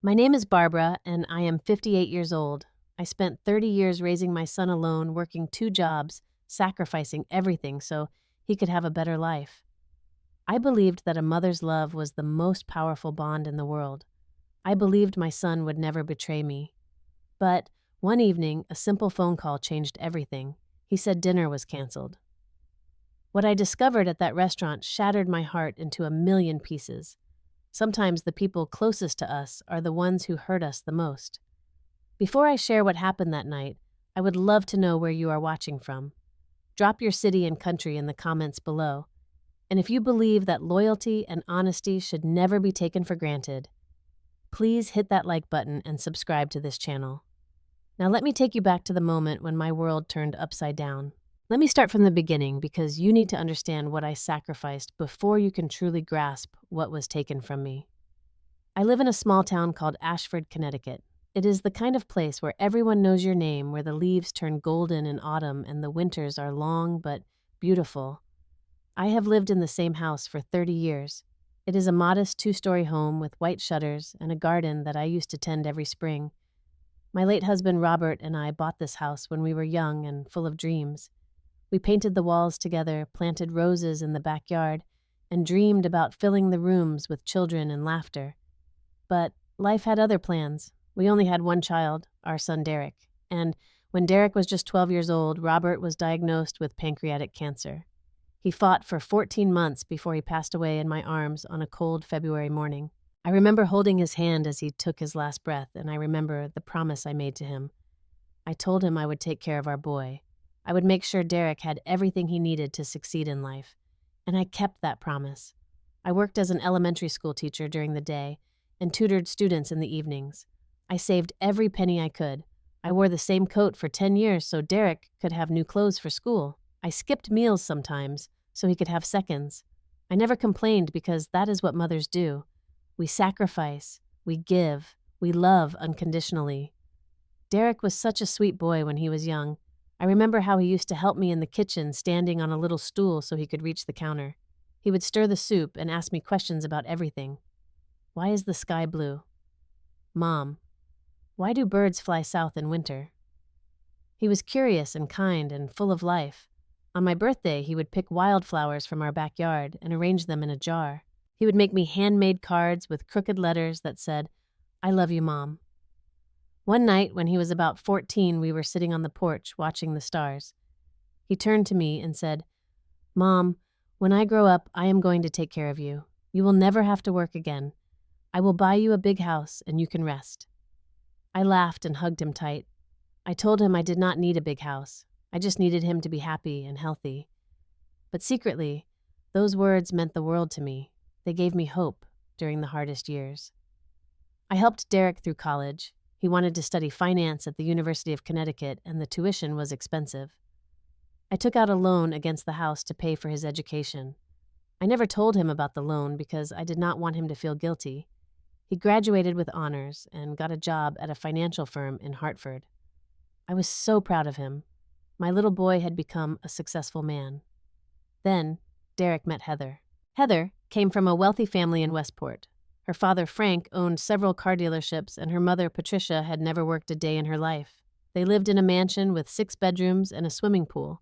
My name is Barbara, and I am 58 years old. I spent 30 years raising my son alone, working two jobs, sacrificing everything so he could have a better life. I believed that a mother's love was the most powerful bond in the world. I believed my son would never betray me. But one evening, a simple phone call changed everything. He said dinner was canceled. What I discovered at that restaurant shattered my heart into a million pieces. Sometimes the people closest to us are the ones who hurt us the most. Before I share what happened that night, I would love to know where you are watching from. Drop your city and country in the comments below. And if you believe that loyalty and honesty should never be taken for granted, please hit that like button and subscribe to this channel. Now let me take you back to the moment when my world turned upside down. Let me start from the beginning because you need to understand what I sacrificed before you can truly grasp what was taken from me. I live in a small town called Ashford, Connecticut. It is the kind of place where everyone knows your name, where the leaves turn golden in autumn and the winters are long but beautiful. I have lived in the same house for 30 years. It is a modest two-story home with white shutters and a garden that I used to tend every spring. My late husband Robert and I bought this house when we were young and full of dreams. We painted the walls together, planted roses in the backyard, and dreamed about filling the rooms with children and laughter. But life had other plans. We only had one child, our son Derek. And when Derek was just 12 years old, Robert was diagnosed with pancreatic cancer. He fought for 14 months before he passed away in my arms on a cold February morning. I remember holding his hand as he took his last breath, and I remember the promise I made to him. I told him I would take care of our boy. I would make sure Derek had everything he needed to succeed in life. And I kept that promise. I worked as an elementary school teacher during the day and tutored students in the evenings. I saved every penny I could. I wore the same coat for 10 years so Derek could have new clothes for school. I skipped meals sometimes so he could have seconds. I never complained because that is what mothers do. We sacrifice, we give, we love unconditionally. Derek was such a sweet boy when he was young. I remember how he used to help me in the kitchen, standing on a little stool so he could reach the counter. He would stir the soup and ask me questions about everything. Why is the sky blue? Mom, why do birds fly south in winter? He was curious and kind and full of life. On my birthday, he would pick wildflowers from our backyard and arrange them in a jar. He would make me handmade cards with crooked letters that said, "I love you, Mom." One night, when he was about 14, we were sitting on the porch watching the stars. He turned to me and said, "Mom, when I grow up, I am going to take care of you. You will never have to work again. I will buy you a big house and you can rest." I laughed and hugged him tight. I told him I did not need a big house. I just needed him to be happy and healthy. But secretly, those words meant the world to me. They gave me hope during the hardest years. I helped Derek through college. He wanted to study finance at the University of Connecticut, and the tuition was expensive. I took out a loan against the house to pay for his education. I never told him about the loan because I did not want him to feel guilty. He graduated with honors and got a job at a financial firm in Hartford. I was so proud of him. My little boy had become a successful man. Then, Derek met Heather. Heather came from a wealthy family in Westport. Her father, Frank, owned several car dealerships, and her mother, Patricia, had never worked a day in her life. They lived in a mansion with 6 bedrooms and a swimming pool.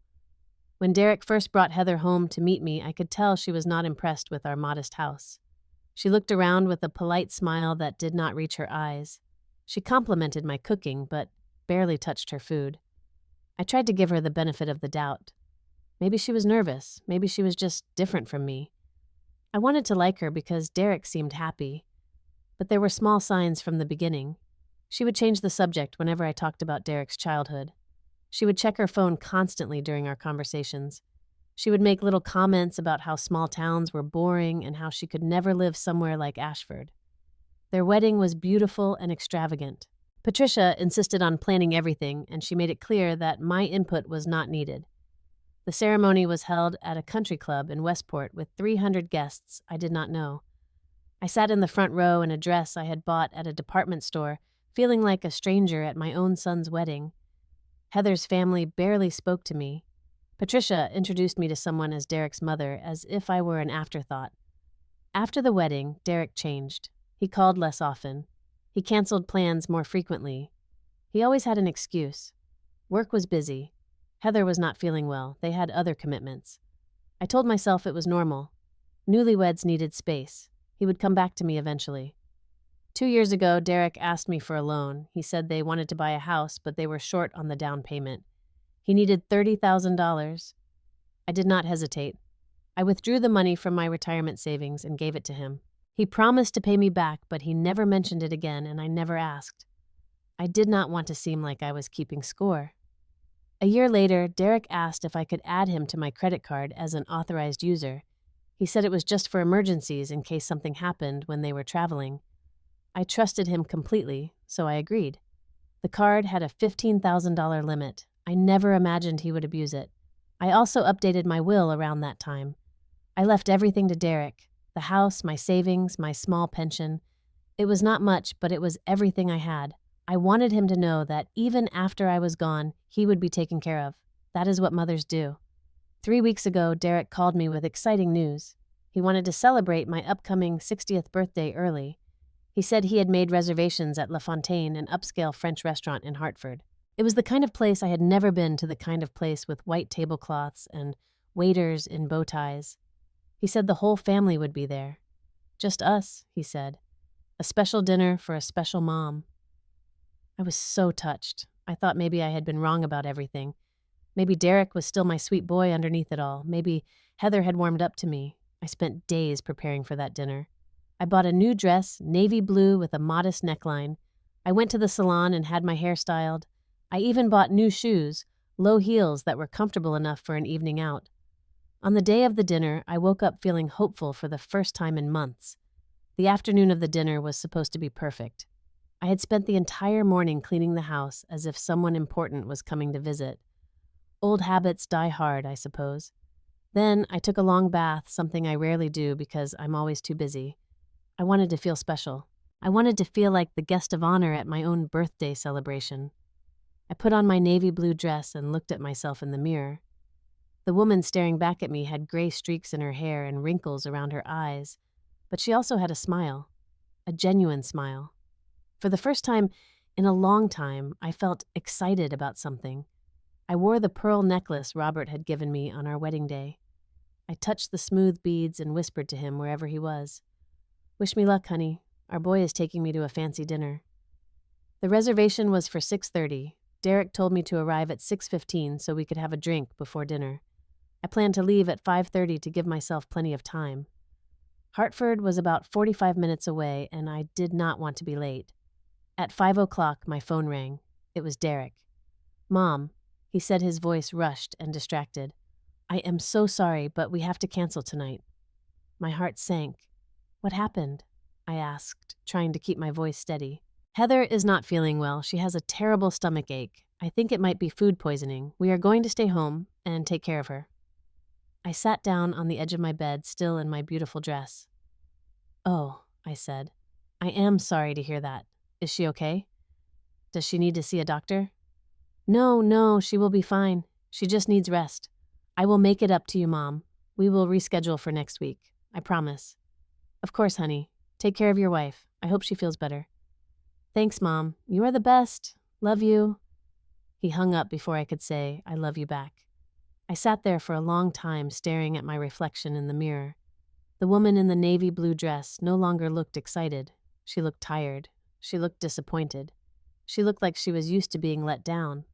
When Derek first brought Heather home to meet me, I could tell she was not impressed with our modest house. She looked around with a polite smile that did not reach her eyes. She complimented my cooking, but barely touched her food. I tried to give her the benefit of the doubt. Maybe she was nervous. Maybe she was just different from me. I wanted to like her because Derek seemed happy. But there were small signs from the beginning. She would change the subject whenever I talked about Derek's childhood. She would check her phone constantly during our conversations. She would make little comments about how small towns were boring and how she could never live somewhere like Ashford. Their wedding was beautiful and extravagant. Patricia insisted on planning everything, and she made it clear that my input was not needed. The ceremony was held at a country club in Westport with 300 guests I did not know. I sat in the front row in a dress I had bought at a department store, feeling like a stranger at my own son's wedding. Heather's family barely spoke to me. Patricia introduced me to someone as Derek's mother, as if I were an afterthought. After the wedding, Derek changed. He called less often. He canceled plans more frequently. He always had an excuse. Work was busy. Heather was not feeling well. They had other commitments. I told myself it was normal. Newlyweds needed space. He would come back to me eventually. 2 years ago, Derek asked me for a loan. He said they wanted to buy a house, but they were short on the down payment. He needed $30,000. I did not hesitate. I withdrew the money from my retirement savings and gave it to him. He promised to pay me back, but he never mentioned it again, and I never asked. I did not want to seem like I was keeping score. A year later, Derek asked if I could add him to my credit card as an authorized user. He said it was just for emergencies in case something happened when they were traveling. I trusted him completely, so I agreed. The card had a $15,000 limit. I never imagined he would abuse it. I also updated my will around that time. I left everything to Derek: the house, my savings, my small pension. It was not much, but it was everything I had. I wanted him to know that even after I was gone, he would be taken care of. That is what mothers do. 3 weeks ago, Derek called me with exciting news. He wanted to celebrate my upcoming 60th birthday early. He said he had made reservations at La Fontaine, an upscale French restaurant in Hartford. It was the kind of place I had never been to, the kind of place with white tablecloths and waiters in bow ties. He said the whole family would be there. Just us, he said. A special dinner for a special mom. I was so touched. I thought maybe I had been wrong about everything. Maybe Derek was still my sweet boy underneath it all. Maybe Heather had warmed up to me. I spent days preparing for that dinner. I bought a new dress, navy blue with a modest neckline. I went to the salon and had my hair styled. I even bought new shoes, low heels that were comfortable enough for an evening out. On the day of the dinner, I woke up feeling hopeful for the first time in months. The afternoon of the dinner was supposed to be perfect. I had spent the entire morning cleaning the house as if someone important was coming to visit. Old habits die hard, I suppose. Then I took a long bath, something I rarely do because I'm always too busy. I wanted to feel special. I wanted to feel like the guest of honor at my own birthday celebration. I put on my navy blue dress and looked at myself in the mirror. The woman staring back at me had gray streaks in her hair and wrinkles around her eyes, but she also had a smile, a genuine smile. For the first time in a long time, I felt excited about something. I wore the pearl necklace Robert had given me on our wedding day. I touched the smooth beads and whispered to him wherever he was. "Wish me luck, honey. Our boy is taking me to a fancy dinner." The reservation was for 6:30. Derek told me to arrive at 6:15 so we could have a drink before dinner. I planned to leave at 5:30 to give myself plenty of time. Hartford was about 45 minutes away, and I did not want to be late. At 5 o'clock, my phone rang. It was Derek. "Mom," he said, his voice rushed and distracted. "I am so sorry, but we have to cancel tonight." My heart sank. "What happened?" I asked, trying to keep my voice steady. "Heather is not feeling well. She has a terrible stomach ache. I think it might be food poisoning. We are going to stay home and take care of her." I sat down on the edge of my bed, still in my beautiful dress. "Oh," I said. "I am sorry to hear that. Is she okay? Does she need to see a doctor?" No, she will be fine. She just needs rest. I will make it up to you, Mom. We will reschedule for next week. I promise." "Of course, honey. Take care of your wife. I hope she feels better." "Thanks, Mom. You are the best. Love you." He hung up before I could say, "I love you" back. I sat there for a long time staring at my reflection in the mirror. The woman in the navy blue dress no longer looked excited. She looked tired. She looked disappointed. She looked like she was used to being let down.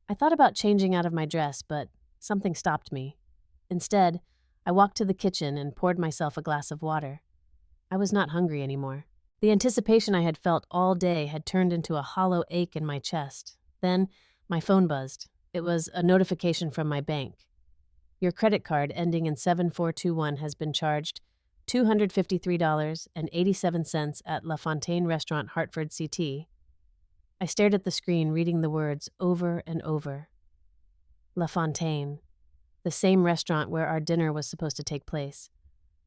I thought about changing out of my dress, but something stopped me. Instead, I walked to the kitchen and poured myself a glass of water. I was not hungry anymore. The anticipation I had felt all day had turned into a hollow ache in my chest. Then, my phone buzzed. It was a notification from my bank. "Your credit card ending in 7421 has been charged $253.87 at La Fontaine Restaurant, Hartford, CT." I stared at the screen, reading the words over and over. La Fontaine, the same restaurant where our dinner was supposed to take place.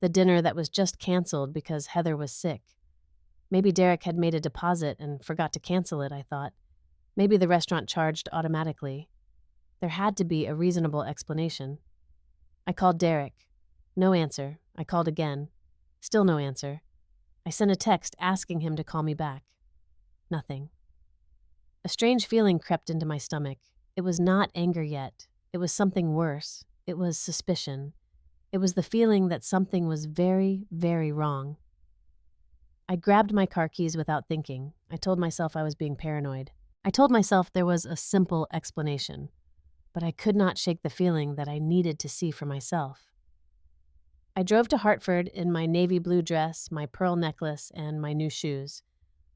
The dinner that was just canceled because Heather was sick. Maybe Derek had made a deposit and forgot to cancel it, I thought. Maybe the restaurant charged automatically. There had to be a reasonable explanation. I called Derek. No answer. I called again. Still no answer. I sent a text asking him to call me back. Nothing. A strange feeling crept into my stomach. It was not anger yet. It was something worse. It was suspicion. It was the feeling that something was very, very wrong. I grabbed my car keys without thinking. I told myself I was being paranoid. I told myself there was a simple explanation, but I could not shake the feeling that I needed to see for myself. I drove to Hartford in my navy blue dress, my pearl necklace, and my new shoes,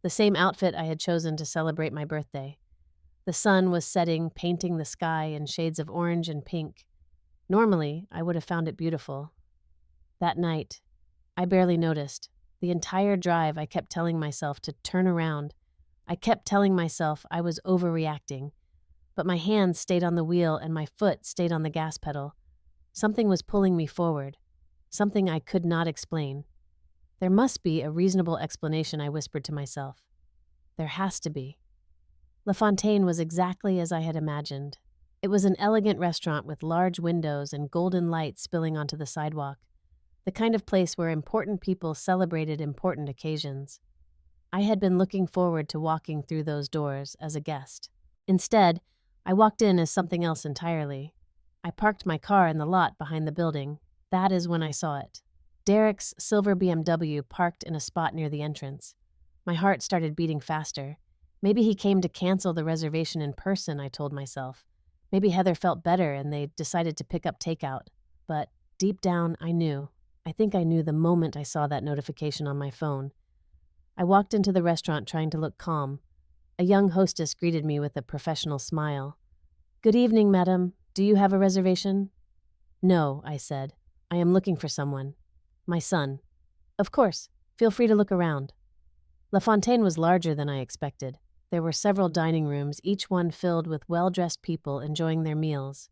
the same outfit I had chosen to celebrate my birthday. The sun was setting, painting the sky in shades of orange and pink. Normally, I would have found it beautiful. That night, I barely noticed. The entire drive, I kept telling myself to turn around. I kept telling myself I was overreacting. But my hands stayed on the wheel and my foot stayed on the gas pedal. Something was pulling me forward. Something I could not explain. There must be a reasonable explanation, I whispered to myself. There has to be. La Fontaine was exactly as I had imagined. It was an elegant restaurant with large windows and golden light spilling onto the sidewalk, the kind of place where important people celebrated important occasions. I had been looking forward to walking through those doors as a guest. Instead, I walked in as something else entirely. I parked my car in the lot behind the building. That is when I saw it. Derek's silver BMW parked in a spot near the entrance. My heart started beating faster. Maybe he came to cancel the reservation in person, I told myself. Maybe Heather felt better and they decided to pick up takeout. But deep down, I knew. I think I knew the moment I saw that notification on my phone. I walked into the restaurant trying to look calm. A young hostess greeted me with a professional smile. "Good evening, madam. Do you have a reservation?" "No," I said. "I am looking for someone. My son." "Of course. Feel free to look around." La Fontaine was larger than I expected. There were several dining rooms, each one filled with well-dressed people enjoying their meals.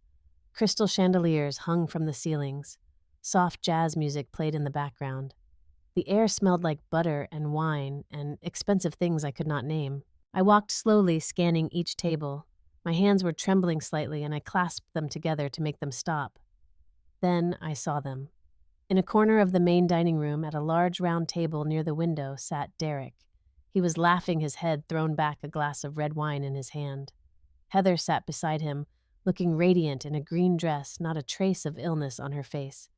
Crystal chandeliers hung from the ceilings. Soft jazz music played in the background. The air smelled like butter and wine and expensive things I could not name. I walked slowly, scanning each table. My hands were trembling slightly and I clasped them together to make them stop. Then I saw them. In a corner of the main dining room, at a large round table near the window, sat Derek. He was laughing, his head thrown back, a glass of red wine in his hand. Heather sat beside him, looking radiant in a green dress, not a trace of illness on her face.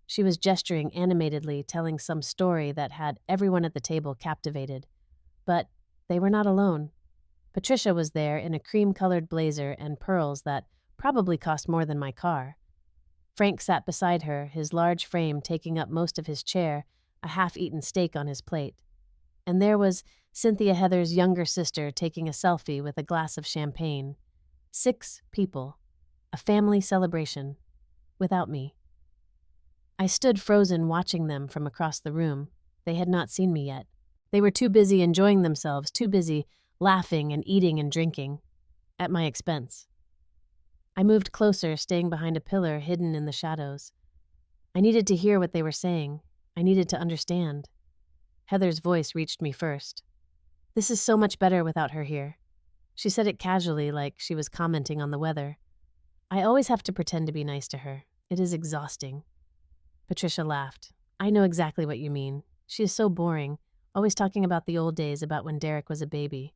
She was gesturing animatedly, telling some story that had everyone at the table captivated. But they were not alone. Patricia was there in a cream-colored blazer and pearls that probably cost more than my car. Frank sat beside her, his large frame taking up most of his chair, a half-eaten steak on his plate. And there was Cynthia Heather's younger sister taking a selfie with a glass of champagne. 6 people. A family celebration. Without me. I stood frozen watching them from across the room. They had not seen me yet. They were too busy enjoying themselves, too busy laughing and eating and drinking. At my expense. I moved closer, staying behind a pillar hidden in the shadows. I needed to hear what they were saying. I needed to understand. Heather's voice reached me first. "This is so much better without her here." She said it casually, like she was commenting on the weather. "I always have to pretend to be nice to her. It is exhausting." Patricia laughed. "I know exactly what you mean. She is so boring, always talking about the old days, about when Derek was a baby."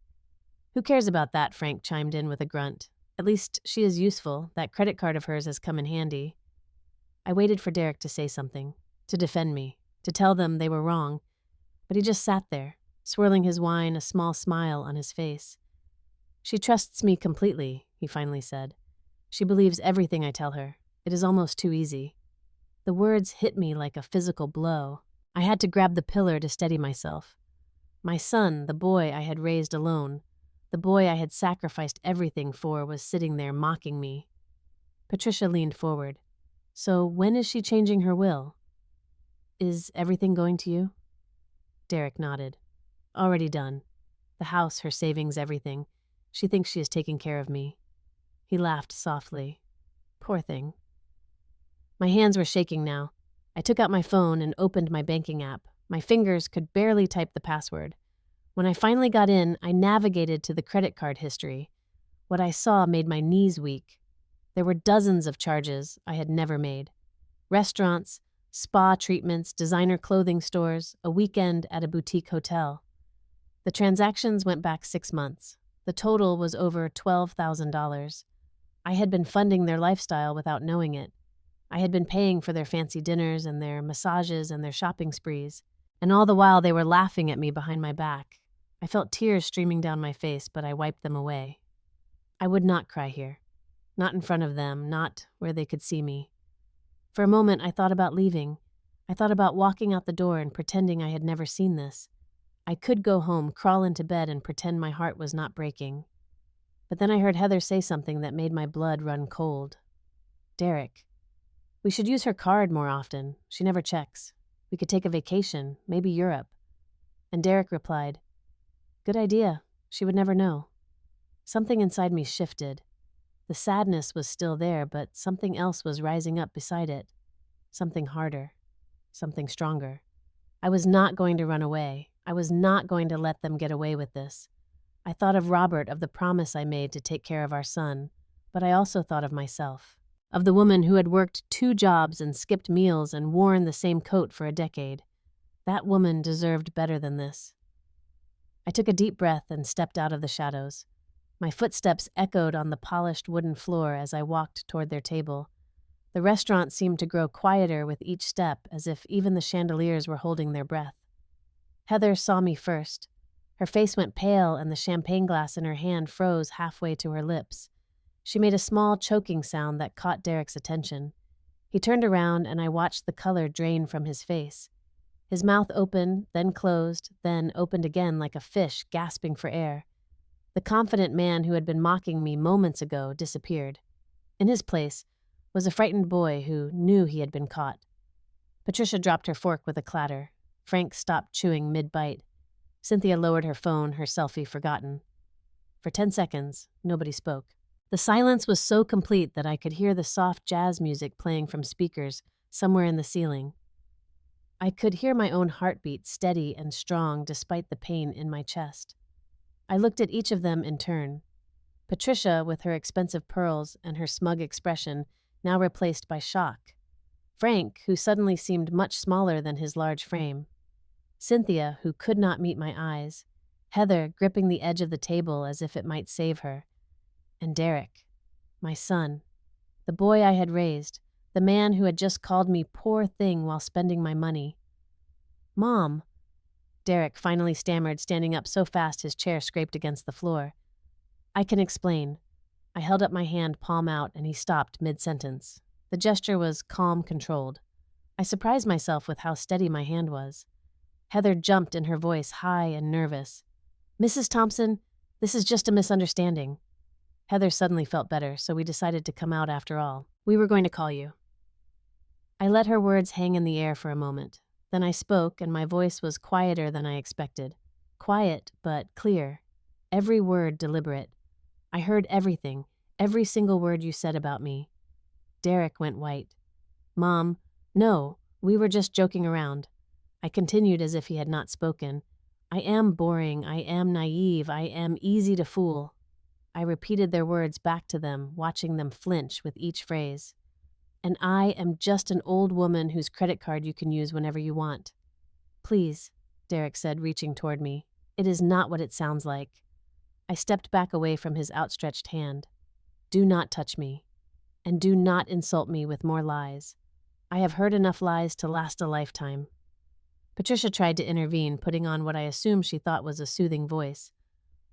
"Who cares about that?" Frank chimed in with a grunt. "At least she is useful. That credit card of hers has come in handy." I waited for Derek to say something, to defend me, to tell them they were wrong, but he just sat there, swirling his wine, a small smile on his face. "She trusts me completely," he finally said. "She believes everything I tell her. It is almost too easy." The words hit me like a physical blow. I had to grab the pillar to steady myself. My son, the boy I had raised alone, the boy I had sacrificed everything for, was sitting there mocking me. Patricia leaned forward. "So when is she changing her will?" "Is everything going to you?" Derek nodded. "Already done. The house, her savings, everything. She thinks she is taking care of me." He laughed softly. Poor thing. My hands were shaking now. I took out my phone and opened my banking app. My fingers could barely type the password. When I finally got in, I navigated to the credit card history. What I saw made my knees weak. There were dozens of charges I had never made. Restaurants, Spa treatments, designer clothing stores, a weekend at a boutique hotel. The transactions went back 6 months. The total was over $12,000. I had been funding their lifestyle without knowing it. I had been paying for their fancy dinners and their massages and their shopping sprees. And all the while they were laughing at me behind my back. I felt tears streaming down my face, but I wiped them away. I would not cry here. Not in front of them, not where they could see me. For a moment I thought about leaving. I thought about walking out the door and pretending I had never seen this. I could go home, crawl into bed, and pretend my heart was not breaking. But then I heard Heather say something that made my blood run cold. Derek. We should use her card more often. She never checks. We could take a vacation, maybe Europe. And Derek replied, Good idea. She would never know. Something inside me shifted. The sadness was still there, but something else was rising up beside it. Something harder. Something stronger. I was not going to run away. I was not going to let them get away with this. I thought of Robert, of the promise I made to take care of our son, but I also thought of myself, of the woman who had worked 2 jobs and skipped meals and worn the same coat for a decade. That woman deserved better than this. I took a deep breath and stepped out of the shadows. My footsteps echoed on the polished wooden floor as I walked toward their table. The restaurant seemed to grow quieter with each step, as if even the chandeliers were holding their breath. Heather saw me first. Her face went pale and the champagne glass in her hand froze halfway to her lips. She made a small choking sound that caught Derek's attention. He turned around and I watched the color drain from his face. His mouth opened, then closed, then opened again like a fish gasping for air. The confident man who had been mocking me moments ago disappeared. In his place was a frightened boy who knew he had been caught. Patricia dropped her fork with a clatter. Frank stopped chewing mid-bite. Cynthia lowered her phone, her selfie forgotten. For 10 seconds, nobody spoke. The silence was so complete that I could hear the soft jazz music playing from speakers somewhere in the ceiling. I could hear my own heartbeat steady and strong despite the pain in my chest. I looked at each of them in turn. Patricia, with her expensive pearls and her smug expression, now replaced by shock. Frank, who suddenly seemed much smaller than his large frame. Cynthia, who could not meet my eyes. Heather, gripping the edge of the table as if it might save her. And Derek, my son, the boy I had raised, the man who had just called me poor thing while spending my money. Mom, Derek finally stammered, standing up so fast his chair scraped against the floor. I can explain. I held up my hand, palm out, and he stopped mid-sentence. The gesture was calm, controlled. I surprised myself with how steady my hand was. Heather jumped in her voice, high and nervous. Mrs. Thompson, this is just a misunderstanding. Heather suddenly felt better, so we decided to come out after all. We were going to call you. I let her words hang in the air for a moment. Then I spoke, and my voice was quieter than I expected. Quiet, but clear. Every word deliberate. I heard everything, every single word you said about me. Derek went white. Mom, no, we were just joking around. I continued as if he had not spoken. I am boring, I am naive, I am easy to fool. I repeated their words back to them, watching them flinch with each phrase. And I am just an old woman whose credit card you can use whenever you want. Please, Derek said, reaching toward me. It is not what it sounds like. I stepped back away from his outstretched hand. Do not touch me. And do not insult me with more lies. I have heard enough lies to last a lifetime. Patricia tried to intervene, putting on what I assumed she thought was a soothing voice.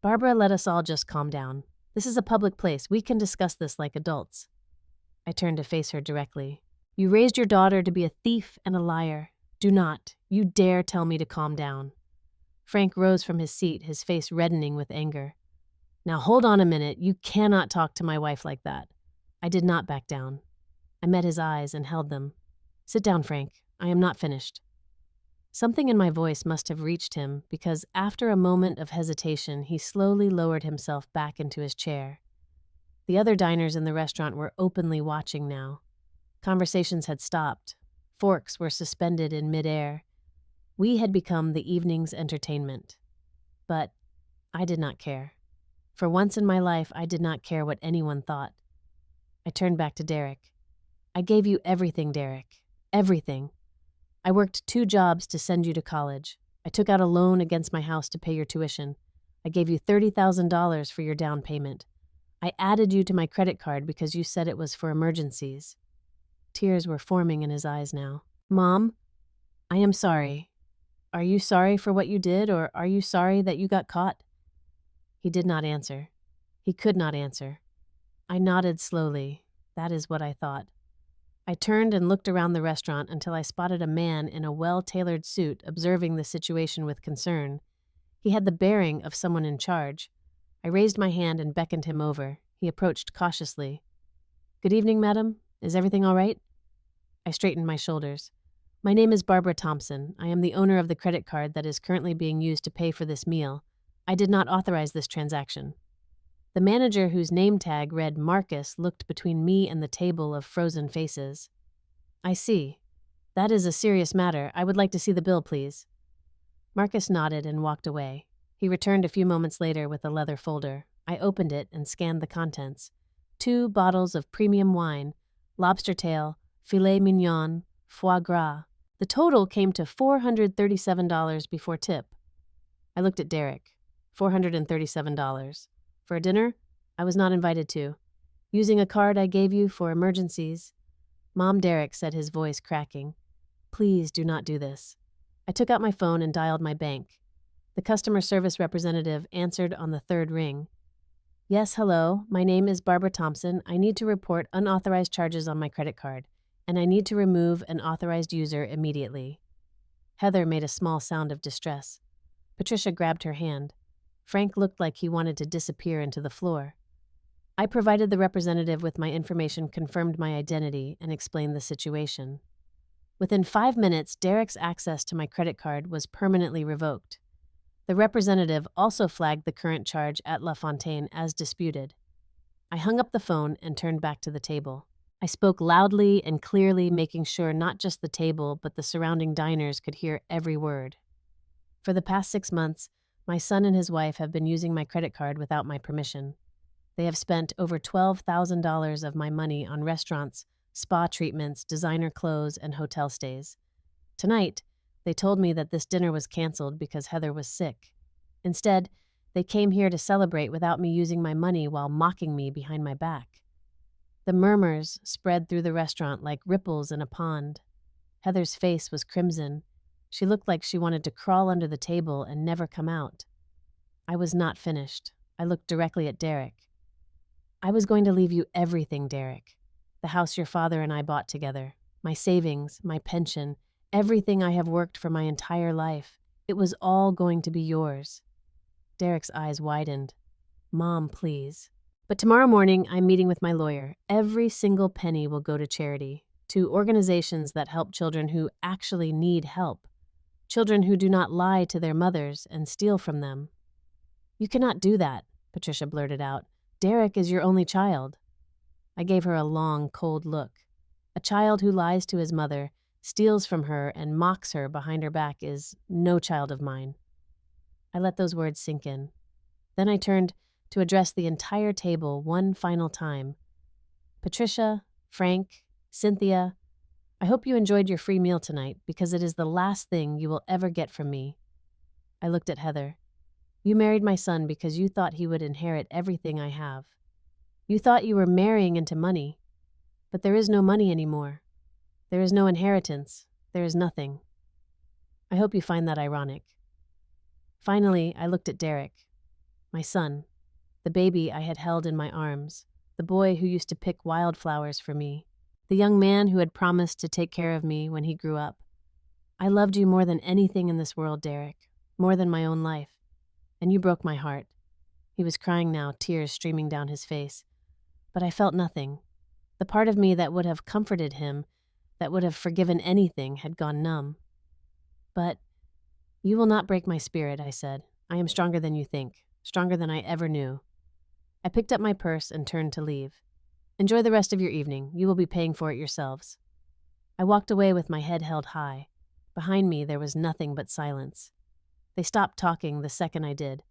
Barbara, let us all just calm down. This is a public place. We can discuss this like adults. I turned to face her directly. You raised your daughter to be a thief and a liar. Do not, you dare tell me to calm down. Frank rose from his seat, his face reddening with anger. Now hold on a minute. You cannot talk to my wife like that. I did not back down. I met his eyes and held them. Sit down, Frank. I am not finished. Something in my voice must have reached him because after a moment of hesitation, he slowly lowered himself back into his chair. The other diners in the restaurant were openly watching now. Conversations had stopped. Forks were suspended in midair. We had become the evening's entertainment. But I did not care. For once in my life, I did not care what anyone thought. I turned back to Derek. I gave you everything, Derek. Everything. I worked 2 jobs to send you to college. I took out a loan against my house to pay your tuition. I gave you $30,000 for your down payment. I added you to my credit card because you said it was for emergencies." Tears were forming in his eyes now. "Mom, I am sorry. Are you sorry for what you did, or are you sorry that you got caught?" He did not answer. He could not answer. I nodded slowly. That is what I thought. I turned and looked around the restaurant until I spotted a man in a well-tailored suit observing the situation with concern. He had the bearing of someone in charge. I raised my hand and beckoned him over. He approached cautiously. "Good evening, madam. Is everything all right?" I straightened my shoulders. "My name is Barbara Thompson. I am the owner of the credit card that is currently being used to pay for this meal. I did not authorize this transaction." The manager, whose name tag read Marcus, looked between me and the table of frozen faces. "I see. That is a serious matter. I would like to see the bill, please." Marcus nodded and walked away. He returned a few moments later with a leather folder. I opened it and scanned the contents. 2 bottles of premium wine, lobster tail, filet mignon, foie gras. The total came to $437 before tip. I looked at Derek. $437. For a dinner I was not invited to. Using a card I gave you for emergencies. "Mom," Derek said, his voice cracking. "Please do not do this." I took out my phone and dialed my bank. The customer service representative answered on the 3rd ring. "Yes, hello. My name is Barbara Thompson. I need to report unauthorized charges on my credit card, and I need to remove an authorized user immediately." Heather made a small sound of distress. Patricia grabbed her hand. Frank looked like he wanted to disappear into the floor. I provided the representative with my information, confirmed my identity, and explained the situation. Within 5 minutes, Derek's access to my credit card was permanently revoked. The representative also flagged the current charge at La Fontaine as disputed. I hung up the phone and turned back to the table. I spoke loudly and clearly, making sure not just the table but the surrounding diners could hear every word. For the past 6 months, my son and his wife have been using my credit card without my permission. They have spent over $12,000 of my money on restaurants, spa treatments, designer clothes, and hotel stays. Tonight, they told me that this dinner was canceled because Heather was sick. Instead, they came here to celebrate without me using my money while mocking me behind my back. The murmurs spread through the restaurant like ripples in a pond. Heather's face was crimson. She looked like she wanted to crawl under the table and never come out. I was not finished. I looked directly at Derek. "I was going to leave you everything, Derek. The house your father and I bought together, my savings, my pension, everything I have worked for my entire life. It was all going to be yours." Derek's eyes widened. "Mom, please." "But tomorrow morning, I'm meeting with my lawyer. Every single penny will go to charity, to organizations that help children who actually need help. Children who do not lie to their mothers and steal from them." "You cannot do that," Patricia blurted out. "Derek is your only child." I gave her a long, cold look. A child who lies to his mother, steals from her, and mocks her behind her back is no child of mine. I let those words sink in. Then I turned to address the entire table one final time. "Patricia, Frank, Cynthia, I hope you enjoyed your free meal tonight because it is the last thing you will ever get from me." I looked at Heather. "You married my son because you thought he would inherit everything I have. You thought you were marrying into money, but there is no money anymore. There is no inheritance. There is nothing. I hope you find that ironic." Finally, I looked at Derek, my son, the baby I had held in my arms, the boy who used to pick wildflowers for me, the young man who had promised to take care of me when he grew up. "I loved you more than anything in this world, Derek, more than my own life, and you broke my heart." He was crying now, tears streaming down his face. But I felt nothing. The part of me that would have comforted him, that would have forgiven anything, had gone numb. "But you will not break my spirit," I said. "I am stronger than you think, stronger than I ever knew." I picked up my purse and turned to leave. "Enjoy the rest of your evening. You will be paying for it yourselves." I walked away with my head held high. Behind me there was nothing but silence. They stopped talking the second I did.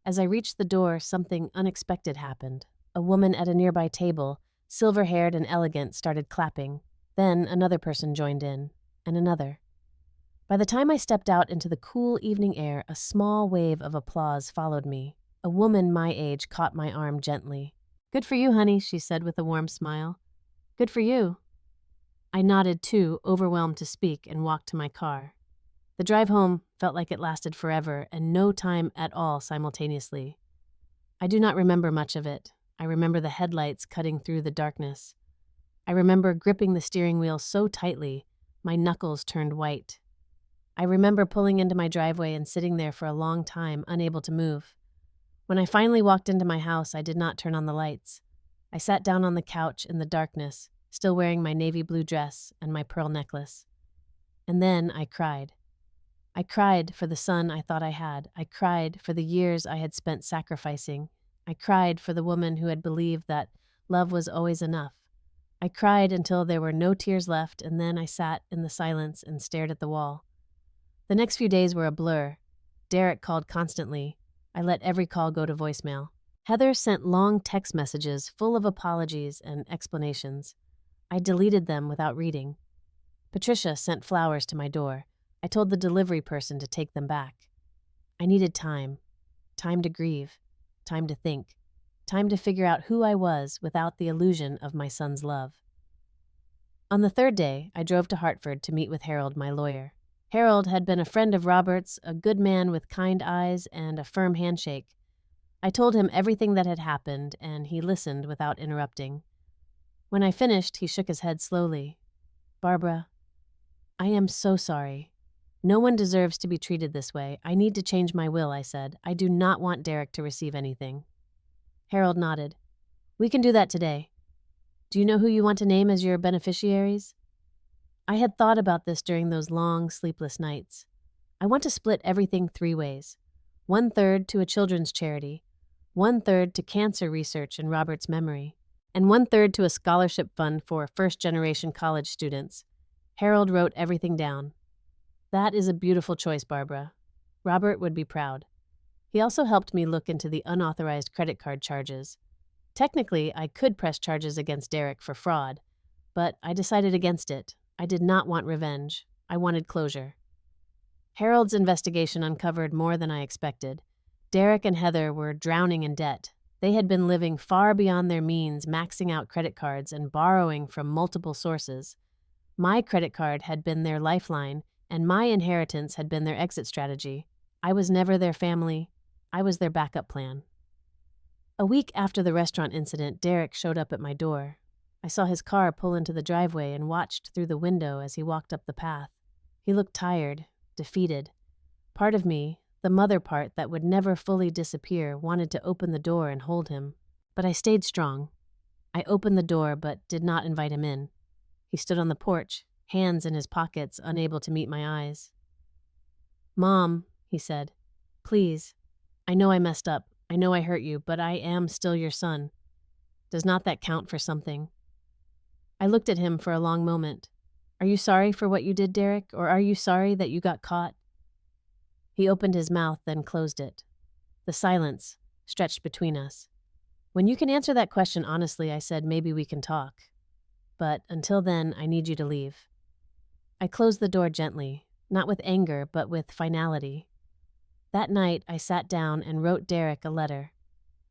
As I reached the door, something unexpected happened. A woman at a nearby table, silver-haired and elegant, started clapping. Then another person joined in, and another. By the time I stepped out into the cool evening air, a small wave of applause followed me. A woman my age caught my arm gently. "Good for you, honey," she said with a warm smile. "Good for you." I nodded too, overwhelmed to speak, and walked to my car. The drive home felt like it lasted forever and no time at all simultaneously. I do not remember much of it. I remember the headlights cutting through the darkness. I remember gripping the steering wheel so tightly, my knuckles turned white. I remember pulling into my driveway and sitting there for a long time, unable to move. When I finally walked into my house, I did not turn on the lights. I sat down on the couch in the darkness, still wearing my navy blue dress and my pearl necklace. And then I cried. I cried for the son I thought I had. I cried for the years I had spent sacrificing. I cried for the woman who had believed that love was always enough. I cried until there were no tears left, and then I sat in the silence and stared at the wall. The next few days were a blur. Derek called constantly. I let every call go to voicemail. Heather sent long text messages full of apologies and explanations. I deleted them without reading. Patricia sent flowers to my door. I told the delivery person to take them back. I needed time. Time to grieve. Time to think. Time to figure out who I was without the illusion of my son's love. On the third day, I drove to Hartford to meet with Harold, my lawyer. Harold had been a friend of Robert's, a good man with kind eyes and a firm handshake. I told him everything that had happened, and he listened without interrupting. When I finished, he shook his head slowly. "Barbara, I am so sorry. No one deserves to be treated this way. I need to change my will," I said. "I do not want Derek to receive anything." Harold nodded. "We can do that today. Do you know who you want to name as your beneficiaries?" I had thought about this during those long, sleepless nights. I want to split everything 3 ways. 1/3 to a children's charity, 1/3 to cancer research in Robert's memory, and 1/3 to a scholarship fund for first-generation college students. Harold wrote everything down. "That is a beautiful choice, Barbara. Robert would be proud." He also helped me look into the unauthorized credit card charges. Technically, I could press charges against Derek for fraud, but I decided against it. I did not want revenge. I wanted closure. Harold's investigation uncovered more than I expected. Derek and Heather were drowning in debt. They had been living far beyond their means, maxing out credit cards and borrowing from multiple sources. My credit card had been their lifeline, and my inheritance had been their exit strategy. I was never their family. I was their backup plan. A week after the restaurant incident, Derek showed up at my door. I saw his car pull into the driveway and watched through the window as he walked up the path. He looked tired, defeated. Part of me, the mother part that would never fully disappear, wanted to open the door and hold him. But I stayed strong. I opened the door but did not invite him in. He stood on the porch, hands in his pockets, unable to meet my eyes. "Mom," he said, "please. I know I messed up. I know I hurt you, but I am still your son. Does not that count for something?" I looked at him for a long moment. "Are you sorry for what you did, Derek, or are you sorry that you got caught?" He opened his mouth, then closed it. The silence stretched between us. "When you can answer that question honestly," I said, "maybe we can talk. But until then, I need you to leave." I closed the door gently, not with anger, but with finality. That night, I sat down and wrote Derek a letter.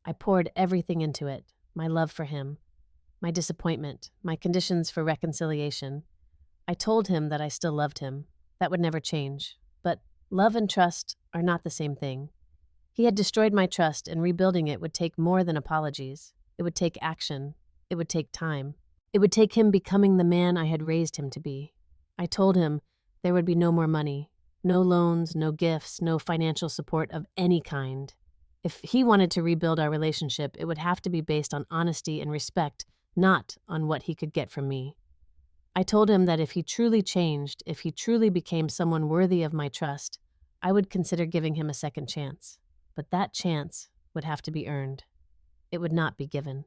I poured everything into it, my love for him, my disappointment, my conditions for reconciliation. I told him that I still loved him. That would never change. But love and trust are not the same thing. He had destroyed my trust, and rebuilding it would take more than apologies. It would take action. It would take time. It would take him becoming the man I had raised him to be. I told him there would be no more money, no loans, no gifts, no financial support of any kind. If he wanted to rebuild our relationship, it would have to be based on honesty and respect, not on what he could get from me. I told him that if he truly changed, if he truly became someone worthy of my trust, I would consider giving him a second chance. But that chance would have to be earned. It would not be given.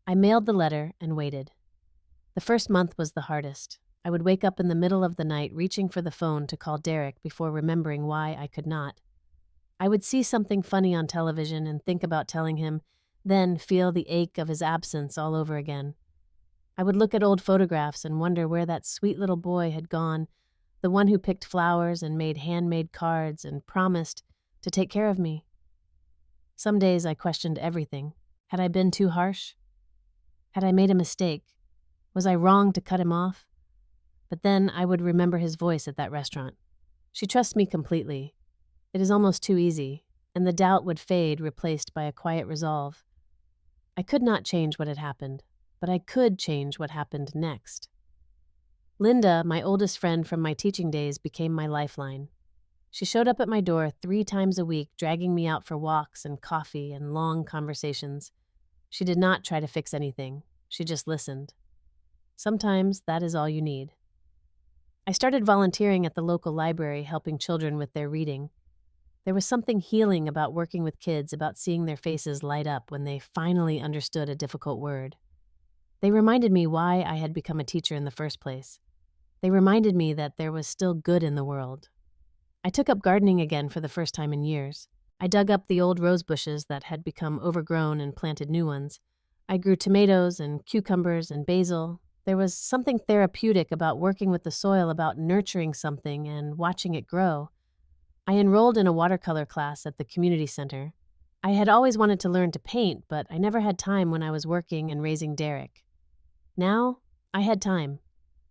I mailed the letter and waited. The first month was the hardest. I would wake up in the middle of the night reaching for the phone to call Derek before remembering why I could not. I would see something funny on television and think about telling him, then feel the ache of his absence all over again. I would look at old photographs and wonder where that sweet little boy had gone, the one who picked flowers and made handmade cards and promised to take care of me. Some days I questioned everything. Had I been too harsh? Had I made a mistake? Was I wrong to cut him off? But then I would remember his voice at that restaurant. She trusts me completely. It is almost too easy, and the doubt would fade, replaced by a quiet resolve. I could not change what had happened, but I could change what happened next. Linda, my oldest friend from my teaching days, became my lifeline. She showed up at my door 3 times a week, dragging me out for walks and coffee and long conversations. She did not try to fix anything. She just listened. Sometimes that is all you need. I started volunteering at the local library, helping children with their reading. There was something healing about working with kids, about seeing their faces light up when they finally understood a difficult word. They reminded me why I had become a teacher in the first place. They reminded me that there was still good in the world. I took up gardening again for the first time in years. I dug up the old rose bushes that had become overgrown and planted new ones. I grew tomatoes and cucumbers and basil. There was something therapeutic about working with the soil, about nurturing something and watching it grow. I enrolled in a watercolor class at the community center. I had always wanted to learn to paint, but I never had time when I was working and raising Derek. Now, I had time.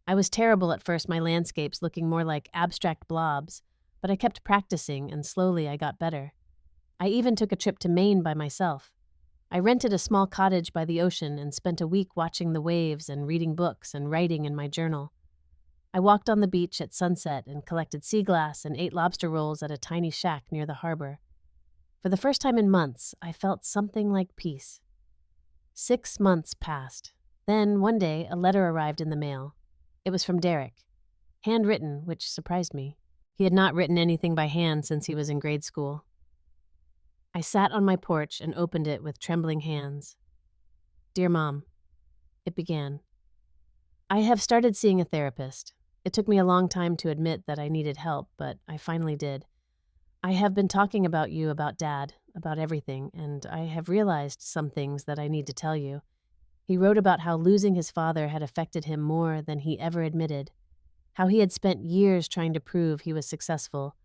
I was terrible at first, my landscapes looking more like abstract blobs, but I kept practicing and slowly I got better. I even took a trip to Maine by myself. I rented a small cottage by the ocean and spent a week watching the waves and reading books and writing in my journal. I walked on the beach at sunset and collected sea glass and ate lobster rolls at a tiny shack near the harbor. For the first time in months, I felt something like peace. 6 months passed. Then, one day, a letter arrived in the mail. It was from Derek, handwritten, which surprised me. He had not written anything by hand since he was in grade school. I sat on my porch and opened it with trembling hands. Dear Mom, it began. I have started seeing a therapist. It took me a long time to admit that I needed help, but I finally did. I have been talking about you, about Dad, about everything, and I have realized some things that I need to tell you. He wrote about how losing his father had affected him more than he ever admitted, how he had spent years trying to prove he was successful,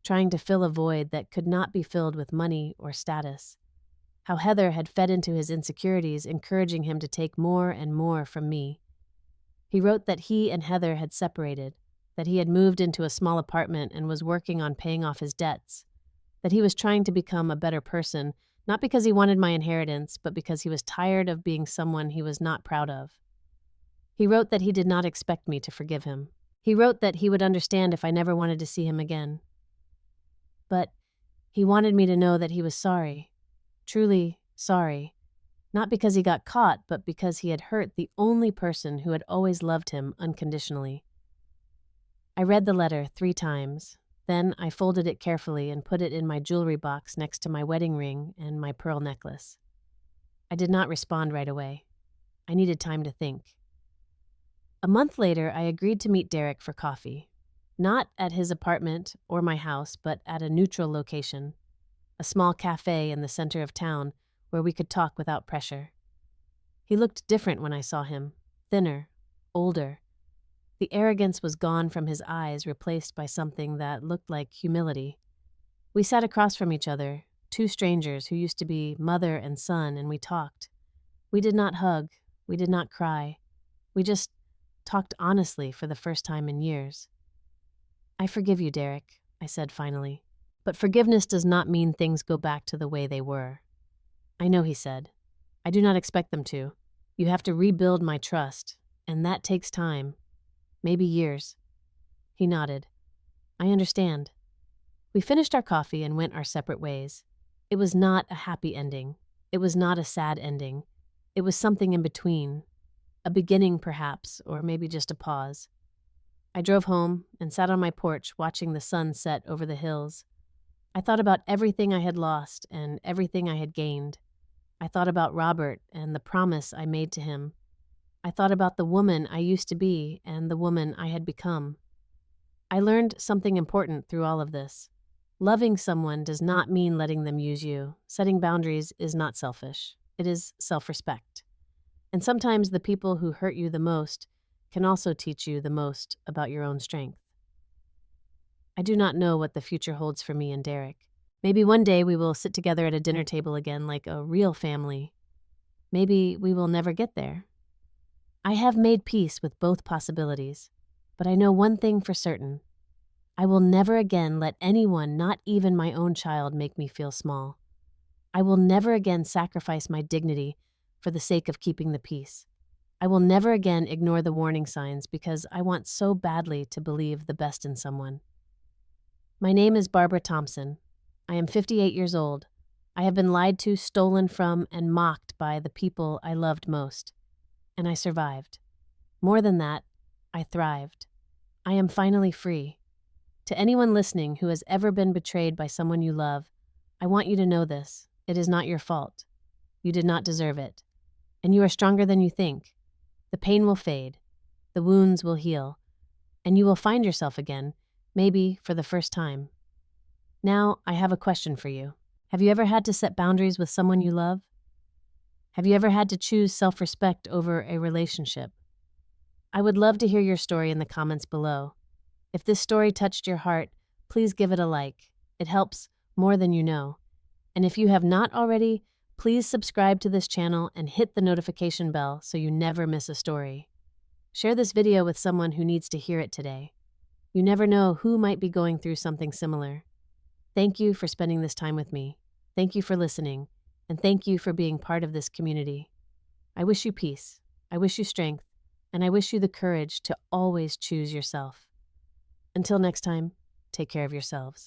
trying to fill a void that could not be filled with money or status, how Heather had fed into his insecurities, encouraging him to take more and more from me. He wrote that he and Heather had separated, that he had moved into a small apartment and was working on paying off his debts, that he was trying to become a better person, not because he wanted my inheritance, but because he was tired of being someone he was not proud of. He wrote that he did not expect me to forgive him. He wrote that he would understand if I never wanted to see him again. But he wanted me to know that he was sorry, truly sorry, not because he got caught, but because he had hurt the only person who had always loved him unconditionally. I read the letter 3 times. Then I folded it carefully and put it in my jewelry box next to my wedding ring and my pearl necklace. I did not respond right away. I needed time to think. A month later, I agreed to meet Derek for coffee. Not at his apartment or my house, but at a neutral location, a small cafe in the center of town where we could talk without pressure. He looked different when I saw him, thinner, older. The arrogance was gone from his eyes, replaced by something that looked like humility. We sat across from each other, 2 strangers who used to be mother and son, and we talked. We did not hug. We did not cry. We just talked honestly for the first time in years. I forgive you, Derek, I said finally. But forgiveness does not mean things go back to the way they were. I know, he said. I do not expect them to. You have to rebuild my trust, and that takes time. Maybe years. He nodded. I understand. We finished our coffee and went our separate ways. It was not a happy ending. It was not a sad ending. It was something in between. A beginning, perhaps, or maybe just a pause. I drove home and sat on my porch watching the sun set over the hills. I thought about everything I had lost and everything I had gained. I thought about Robert and the promise I made to him. I thought about the woman I used to be and the woman I had become. I learned something important through all of this. Loving someone does not mean letting them use you. Setting boundaries is not selfish. It is self-respect. And sometimes the people who hurt you the most can also teach you the most about your own strength. I do not know what the future holds for me and Derek. Maybe one day we will sit together at a dinner table again like a real family. Maybe we will never get there. I have made peace with both possibilities, but I know one thing for certain. I will never again let anyone, not even my own child, make me feel small. I will never again sacrifice my dignity for the sake of keeping the peace. I will never again ignore the warning signs because I want so badly to believe the best in someone. My name is Barbara Thompson. I am 58 years old. I have been lied to, stolen from, and mocked by the people I loved most. And I survived. More than that, I thrived. I am finally free. To anyone listening who has ever been betrayed by someone you love, I want you to know this. It is not your fault. You did not deserve it. And you are stronger than you think. The pain will fade. The wounds will heal. And you will find yourself again, maybe for the first time. Now, I have a question for you. Have you ever had to set boundaries with someone you love? Have you ever had to choose self-respect over a relationship? I would love to hear your story in the comments below. If this story touched your heart, please give it a like. It helps more than you know. And if you have not already, please subscribe to this channel and hit the notification bell so you never miss a story. Share this video with someone who needs to hear it today. You never know who might be going through something similar. Thank you for spending this time with me. Thank you for listening. And thank you for being part of this community. I wish you peace. I wish you strength. And I wish you the courage to always choose yourself. Until next time, take care of yourselves.